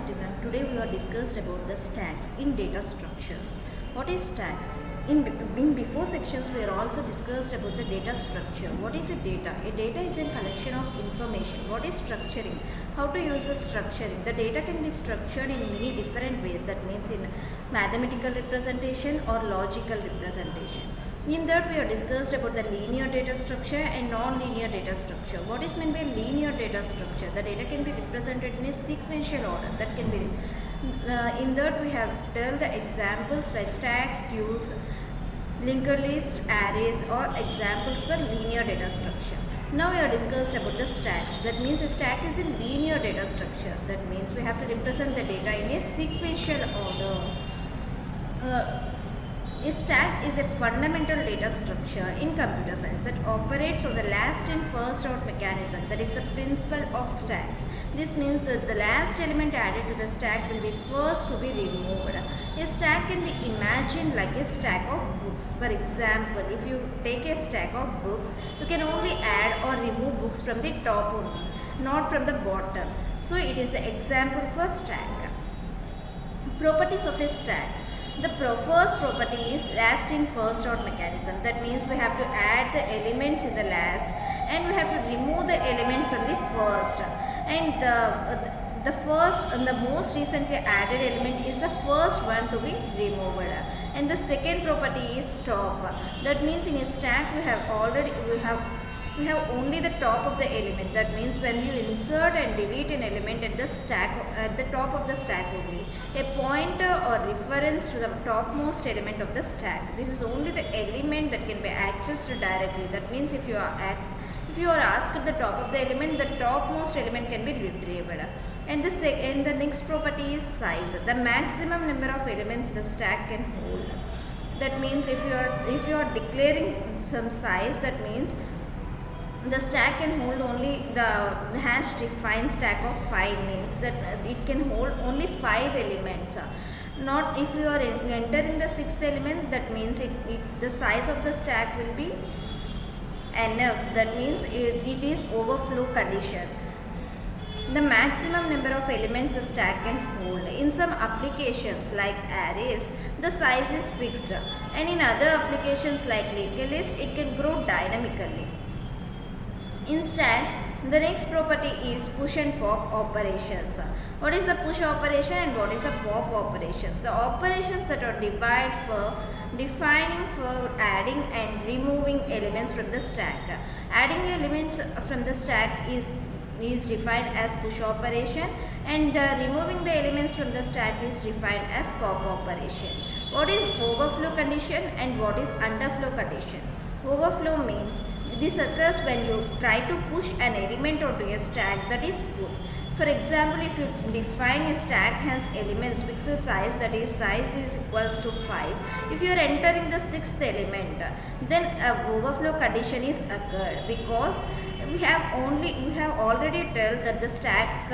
everyone. Today we are discussed about the stacks in data structures. What is stack? In before sections we are also discussed about the data structure. What is a data? A data is a collection of information. What is structuring? How to use the structuring? The data can be structured in many different ways. That means in mathematical representation or logical representation. In that we are discussed about the linear data structure and non-linear data structure. What is meant by linear data structure? The data can be represented in a sequential order. That can be in that we have tell the examples like stacks, queues, linked list, arrays or examples for linear data structure. Now we are discussed about the stacks. That means a stack is a linear data structure. That means we have to represent the data in a sequential order. A stack is a fundamental data structure in computer science that operates on the last in first out mechanism. That is the principle of stacks. This means that the last element added to the stack will be first to be removed. A stack can be imagined like a stack of books. For example, if you take a stack of books, you can only add or remove books from the top only, not from the bottom. So it is the example for stack. Properties of a stack. The first property is last in first out mechanism. That means we have to add the elements in the last and we have to remove the element from the first. And the first and the most recently added element is the first one to be removed. And the second property is top. That means in a stack we have only the top of the element. That means when you insert and delete an element at the top of the stack only, a pointer or reference to the topmost element of the stack. This is only the element that can be accessed directly. That means if you are asked the top of the element, the topmost element can be retrieved. And the next property is size. The maximum number of elements the stack can hold. That means if you are declaring some size, that means the stack can hold only the hash defined stack of 5 means that it can hold only 5 elements. Not if you are entering the 6th element, that means the size of the stack will be enough. That means it is overflow condition. The maximum number of elements the stack can hold. In some applications like arrays, the size is fixed, and in other applications like linked list, it can grow dynamically. In stacks, the next property is push and pop operations. What is a push operation and what is a pop operations? The operations that are defining for adding and removing elements from the stack. Adding elements from the stack is defined as push operation, and removing the elements from the stack is defined as pop operation. What is overflow condition and what is underflow condition? Overflow means this occurs when you try to push an element onto a stack, that is pull. For example, if you define a stack has elements fixed size, that is size is equals to 5. If you are entering the 6th element, then a overflow condition is occurred because we have already told that the stack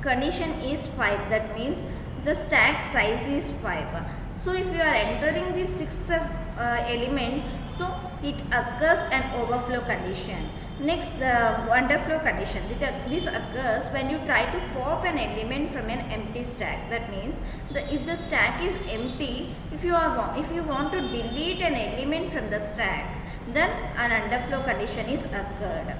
condition is 5. That means the stack size is 5. So if you are entering the 6th element, so it occurs an overflow condition. Next, the underflow condition. This occurs when you try to pop an element from an empty stack. That means if the stack is empty, if you want to delete an element from the stack, then an underflow condition is occurred.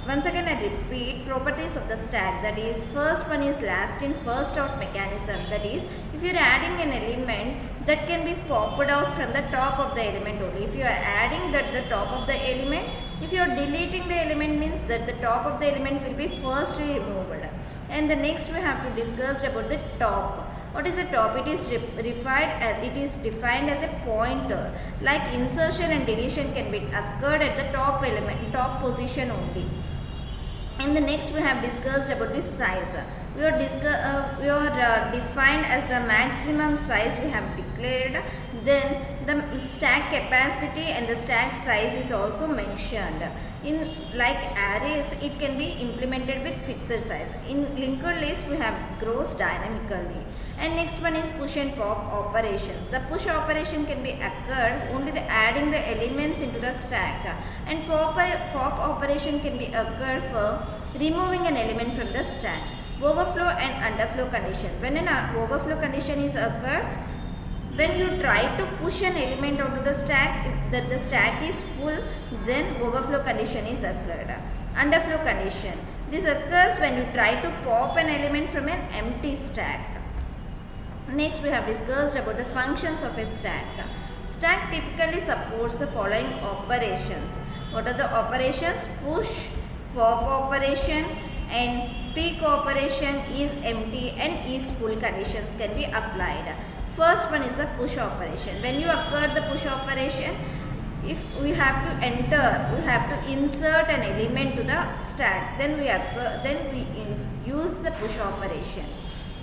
Once again I repeat properties of the stack. That is, first one is last in first out mechanism. That is, if you are adding an element, that can be popped out from the top of the element only. If you are adding the top of the element, if you are deleting the element, means that the top of the element will be first removed. And the next we have to discuss about the top. What is a top? It is defined as a pointer. Like insertion and deletion can be occurred at the top position only. And the next we have discussed about the size. we are defined as the maximum size we have declared. Then the stack capacity and the stack size is also mentioned. In like arrays, it can be implemented with fixed size. In linked list, we have grows dynamically. And next one is push and pop operations. The push operation can be occurred only the adding the elements into the stack, and pop operation can be occurred for removing an element from the stack. Overflow and underflow condition. When an overflow condition is occurred, when you try to push an element onto the stack, if the stack is full, then overflow condition is occurred. Underflow condition. This occurs when you try to pop an element from an empty stack. Next, we have discussed about the functions of a stack. Stack typically supports the following operations. What are the operations? Push, pop operation, and peak operation is empty and is full conditions can be applied. First one is a push operation. When you occur the push operation, if we have to enter, we have to insert an element to the stack, then we use the push operation.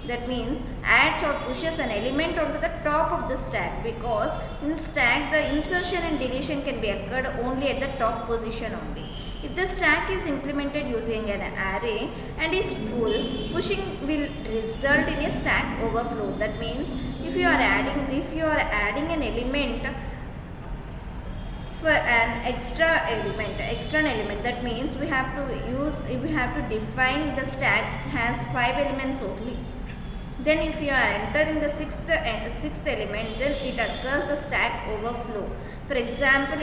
That means adds or pushes an element onto the top of the stack, because in stack the insertion and deletion can be occurred only at the top position only. If the stack is implemented using an array and is full, pushing will result in a stack overflow. That means if you are adding an element for an external element, that means we have to define the stack has 5 elements only. Then if you are entering the sixth element, then it occurs the stack overflow. For example,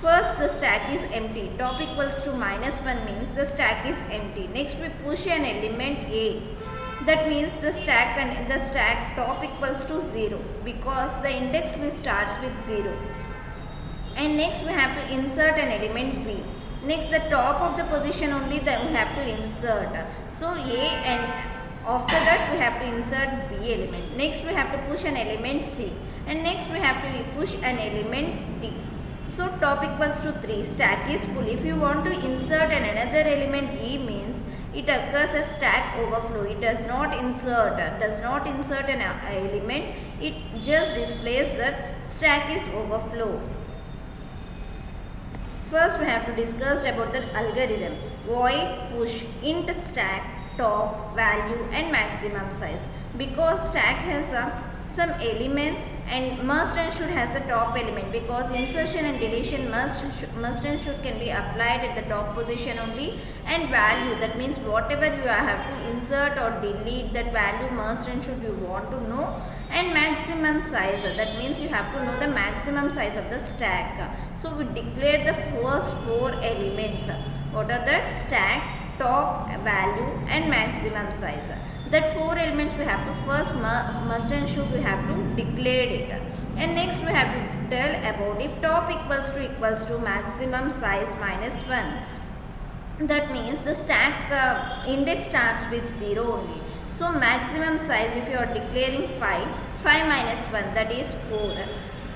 first the stack is empty. Top equals to -1 means the stack is empty. Next we push an element A. That means the stack top equals to 0, because the index will starts with 0. And next we have to insert an element B. Next, the top of the position only then we have to insert. So A, and after that we have to insert B element. Next we have to push an element C, and next we have to push an element D. So top equals to 3, stack is full. If you want to insert another element E means it occurs as stack overflow. It does not insert an element. It just displays that stack is overflow. First we have to discuss about the algorithm. Void, push, int stack, top, value and maximum size. Because stack has some elements, and must and should has a top element, because insertion and deletion must and should can be applied at the top position only. And value, that means whatever you have to insert or delete, that value must and should you want to know. And maximum size, that means you have to know the maximum size of the stack. So we declare the first 4 elements. What are that? Stack, top, value and maximum size. That 4 elements we have to first must and should we have to declare it. And next we have to tell about if top equals to maximum size -1. That means the stack index starts with 0 only. So maximum size, if you are declaring 5 minus 1, that is 4.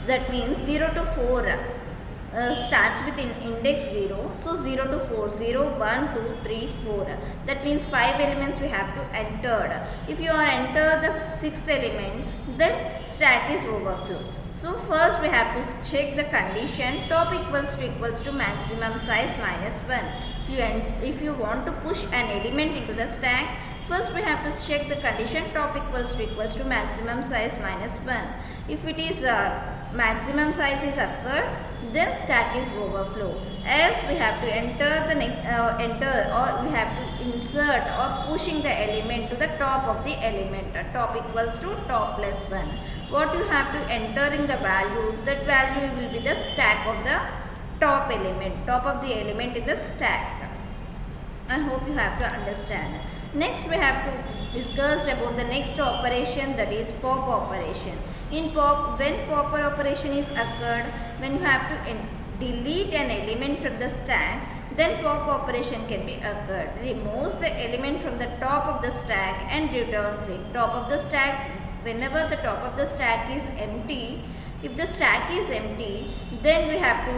That means 0 to 4 starts with index 0. So 0 to 4, 0, 1, 2, 3, 4. That means 5 elements we have to enter. If you are enter the 6th element, then stack is overflow. So first we have to check the condition top equals to maximum size -1. If you want to push an element into the stack, first we have to check the condition top equals to maximum size -1. If it is maximum size is occurred, then stack is overflow. Else we have to enter or we have to insert or pushing the element to the top of the element. Top equals to top plus 1. What you have to enter in the value, that value will be the stack of the top of the element in the stack. I hope you have to understand. Next we have to discuss about the next operation, that is pop operation. In pop, when popper operation is occurred, when you have to delete an element from the stack, then pop operation can be occurred. Removes the element from the top of the stack and returns it. Top of the stack, whenever the top of the stack is empty, if the stack is empty, then we have to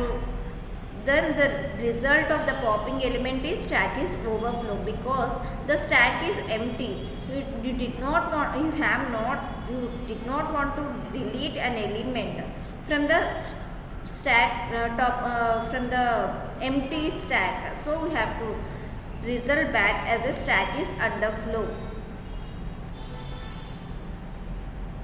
then the result of the popping element is stack is overflow, because the stack is empty. You did not want to delete an element from the stack from the empty stack, so we have to result back as a stack is underflow.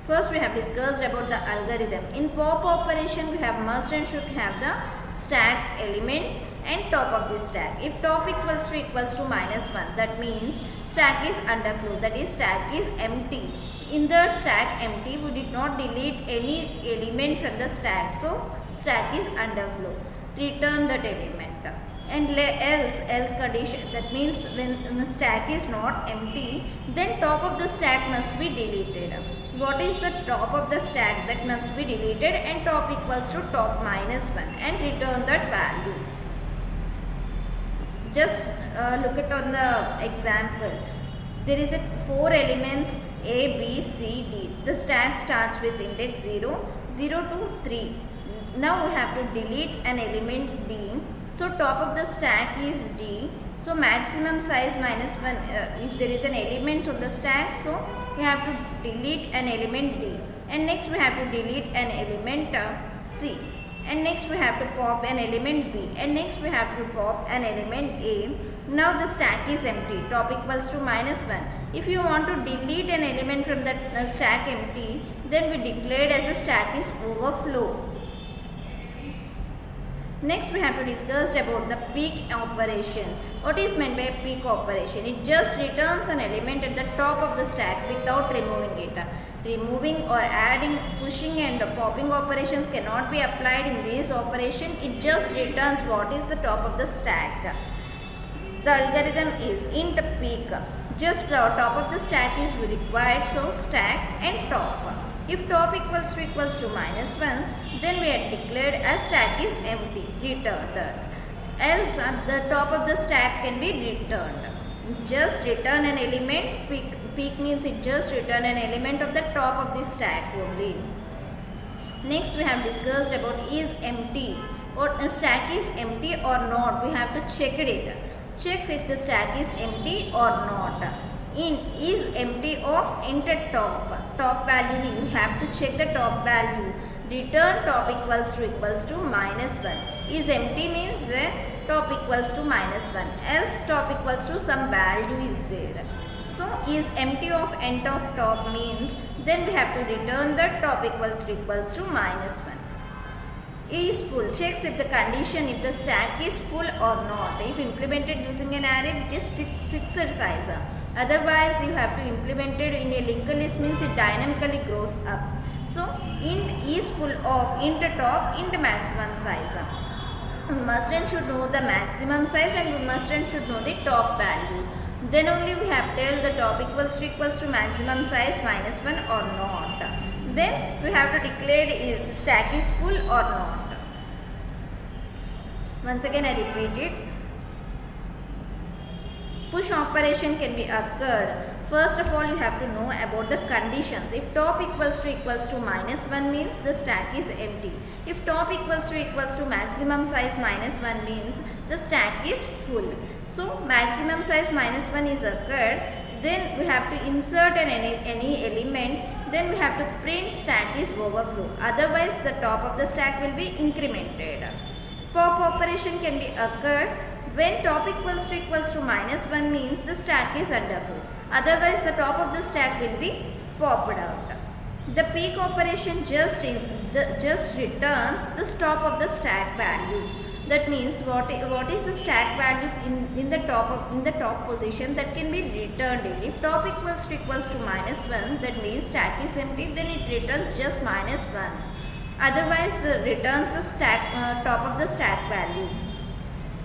First, we have discussed about the algorithm. In pop operation, we have must and should have the stack elements and top of the stack. If top equals to -1, that means stack is underflow, that is stack is empty. In the stack empty, we did not delete any element from the stack, so stack is underflow. Return that element. And else condition, that means when the stack is not empty, then top of the stack must be deleted. What is the top of the stack that must be deleted? And top equals to top -1 and return that value. Just look at on the example. There is 4 elements A, B, C, D. The stack starts with index 0, 0 to 3. Now we have to delete an element D. So top of the stack is D. So maximum size -1. If there is an element on the stack, so we have to delete an element D. And next we have to delete an element C. And next we have to pop an element B. And next we have to pop an element A. Now the stack is empty. Top equals to -1. If you want to delete an element from the stack empty, then we declared as a stack is overflow. Next we have to discuss about the peek operation. What is meant by peek operation? It just returns an element at the top of the stack without removing it. Removing or adding, pushing and popping operations cannot be applied in this operation. It just returns what is the top of the stack. The algorithm is int peek. Just top of the stack is required, so stack and top. If top equals to -1, then we are declared as stack is empty, returned. Else the top of the stack can be returned. Just return an element. Peek means it just return an element of the top of the stack only. Next we have discussed about is empty, or a stack is empty or not. We have to check it. Checks if the stack is empty or not. In is empty of enter top value, you have to check the top value. Return top equals to -1. Is empty means top equals to -1, else top equals to some value is there. So is empty of end of top means then we have to return the top equals to -1. Is full, checks if the condition if the stack is full or not. If implemented using an array, it is fixed size. Otherwise you have to implement it in a linked list, means it dynamically grows up. So int is full of int top int maximum size. We must and should know the maximum size, and we must and should know the top value. Then only we have tell the top equals to maximum size -1 or not. Then we have to declare if stack is full or not. Once again I repeat it. Push operation can be occurred. First of all, you have to know about the conditions. If top equals to -1 means the stack is empty. If top equals to maximum size -1 means the stack is full. So maximum size -1 is occurred. Then we have to insert any element. Then we have to print stack is overflow. Otherwise the top of the stack will be incremented. Pop operation can be occurred when top equals to -1 means the stack is underflow. Otherwise the top of the stack will be popped out. The peek operation just returns the top of the stack value. That means what is the stack value in the top position that can be returned in. If top equals to -1, that means stack is empty, then it returns just -1. Otherwise the returns the stack top of the stack value.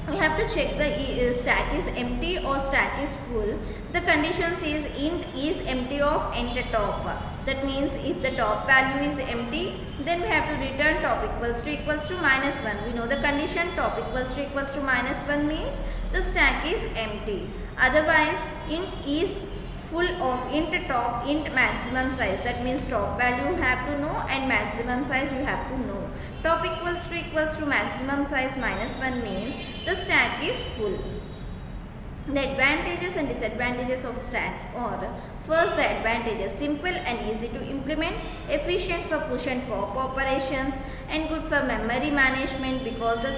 We have to check the stack is empty or stack is full. The conditions is int is empty of enter top. That means if the top value is empty, then we have to return top equals to -1. We know the condition top equals to -1 means the stack is empty. Otherwise int is full of int top, int maximum size. That means top value you have to know and maximum size you have to know. Top equals to maximum size minus 1 means the stack is full. The advantages and disadvantages of stacks are: first, the advantages: simple and easy to implement, efficient for push and pop operations, and good for memory management because the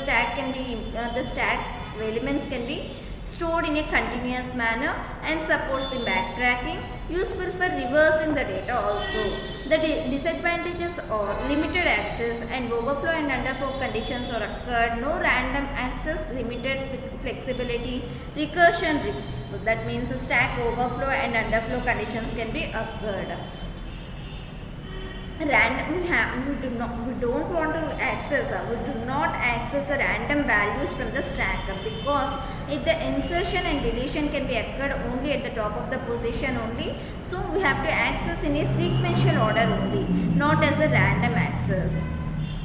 stack's elements can be stored in a continuous manner and supports the backtracking, useful for reversing the data also. The disadvantages are limited access and overflow and underflow conditions are occurred, no random access, limited flexibility, recursion risks. So that means a stack overflow and underflow conditions can be occurred. We don't want to access the random values from the stack because if the insertion and deletion can be occurred only at the top of the position only, so we have to access in a sequential order only, not as a random access.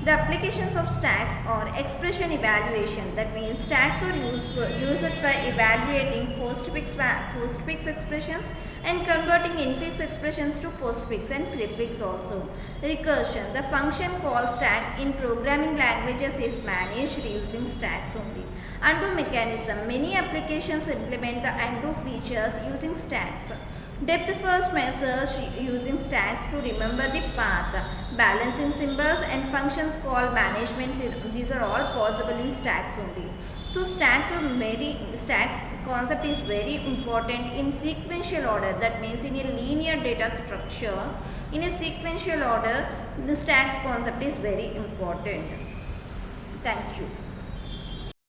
The applications of stacks are expression evaluation. That means stacks are used for evaluating postfix expressions and converting infix expressions to postfix and prefix also. Recursion. The function called stack in programming languages is managed using stacks only. Undo mechanism. Many applications implement the undo features using stacks. Depth first measures using stacks to remember the path. Balancing symbols and functions called management. These are all possible in stacks only. So stacks concept is very important in sequential order. That means in a linear data structure, in a sequential order, the stacks concept is very important. Thank you.